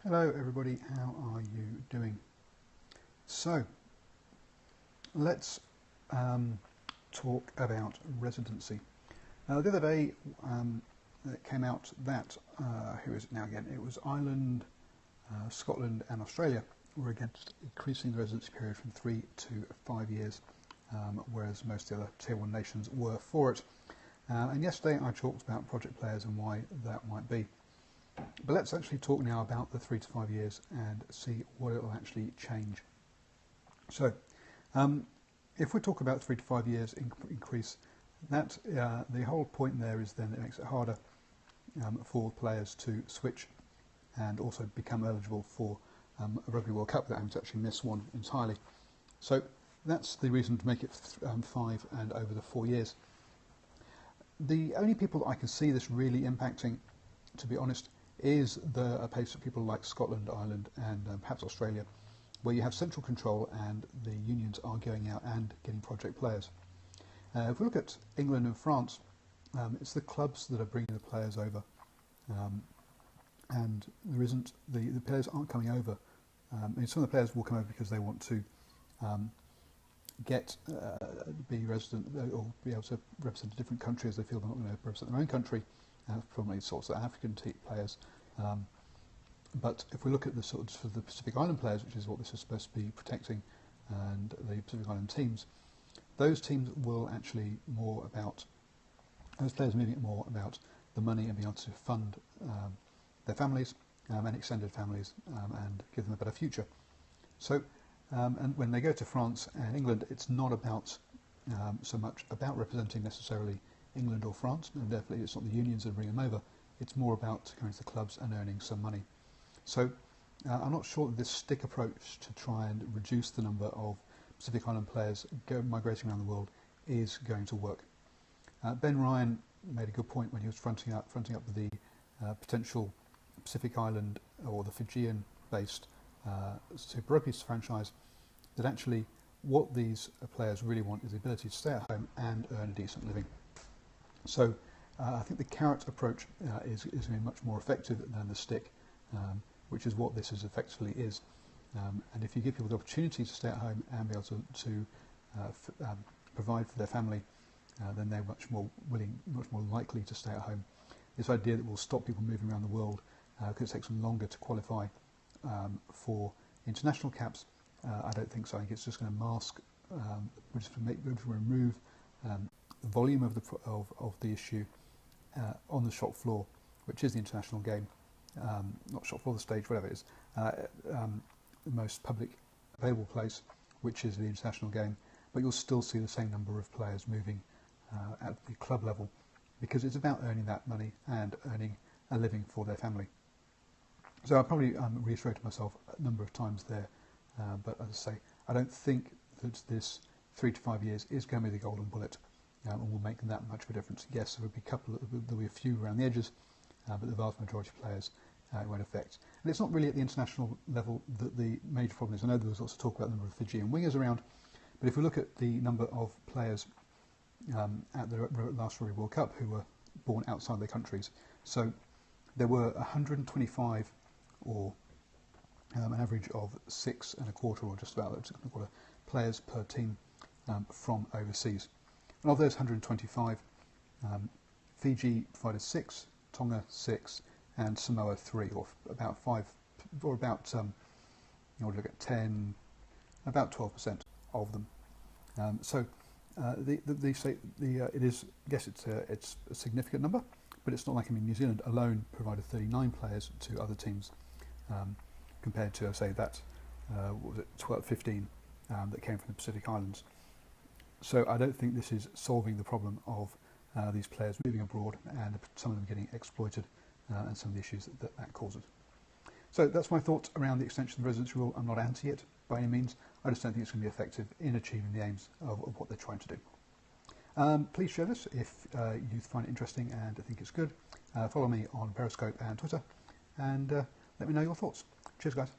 Hello everybody, how are you doing? So, let's talk about residency. Now the other day it came out that, who is it now again? It was Ireland, Scotland and Australia were against increasing the residency period from 3 to 5 years, whereas most of the other Tier 1 nations were for it. And yesterday I talked about project players and why that might be. But let's actually talk now about the 3 to 5 years and see what it will actually change. So, if we talk about 3 to 5 years increase, that the whole point there is then it makes it harder for players to switch and also become eligible for a Rugby World Cup without having to actually miss one entirely. So that's the reason to make it 5 and over the 4 years. The only people that I can see this really impacting, to be honest, is a place of people like Scotland, Ireland and perhaps Australia, where you have central control and the unions are going out and getting project players. If we look at England and France, it's the clubs that are bringing the players over, and there isn't, the players aren't coming over. I mean, some of the players will come over because they want to be resident or be able to represent a different country, as they feel they're not going to represent their own country. Probably sorts of African players, but if we look at the sort of the Pacific Island players, which is what this is supposed to be protecting, and the Pacific Island teams, those teams will actually more about those players moving it more about the money and being able to fund their families and extended families and give them a better future. So, and when they go to France and England, it's not about so much about representing necessarily England or France, and definitely it's not the unions that bring them over. It's more about going to the clubs and earning some money. So I'm not sure that this stick approach to try and reduce the number of Pacific Island players migrating around the world is going to work. Ben Ryan made a good point when he was fronting up the potential Pacific Island or the Fijian-based Super Rugby franchise, that actually what these players really want is the ability to stay at home and earn a decent living. So I think the carrot approach is going to be much more effective than the stick, which is what this effectively is. And if you give people the opportunity to stay at home and be able to provide for their family, then they're much more willing, much more likely to stay at home. This idea that will stop people moving around the world because it takes them longer to qualify for international caps, I don't think so. I think it's just going to mask, we're just going to remove the volume of the issue on the shop floor, which is the international game, not shop floor, the stage, whatever it is, the most public available place, which is the international game. But you'll still see the same number of players moving at the club level, because it's about earning that money and earning a living for their family. So I probably reiterated myself a number of times there, but as I say, I don't think that this 3 to 5 years is going to be the golden bullet. And will make that much of a difference. Yes, there will be a few around the edges, but the vast majority of players it won't affect. And it's not really at the international level that the major problem is. I know there was lots of talk about the number of Fijian wingers around, but if we look at the number of players at the last Rugby World Cup who were born outside their countries, so there were 125, or an average of 6 1/4, or just about 6 1/4 players per team from overseas. And of those 125, Fiji provided 6, Tonga 6, and Samoa 3, or about 5, or about you look at 10, about 12% of them. So it is, yes, it's a significant number, but it's not like, I mean, New Zealand alone provided 39 players to other teams, compared to, say, that what was it, 12, 15 that came from the Pacific Islands. So I don't think this is solving the problem of these players moving abroad and some of them getting exploited and some of the issues that causes. So that's my thoughts around the extension of the residency rule. I'm not anti it by any means. I just don't think it's going to be effective in achieving the aims of what they're trying to do. Please share this if you find it interesting and think it's good. Follow me on Periscope and Twitter, and let me know your thoughts. Cheers, guys.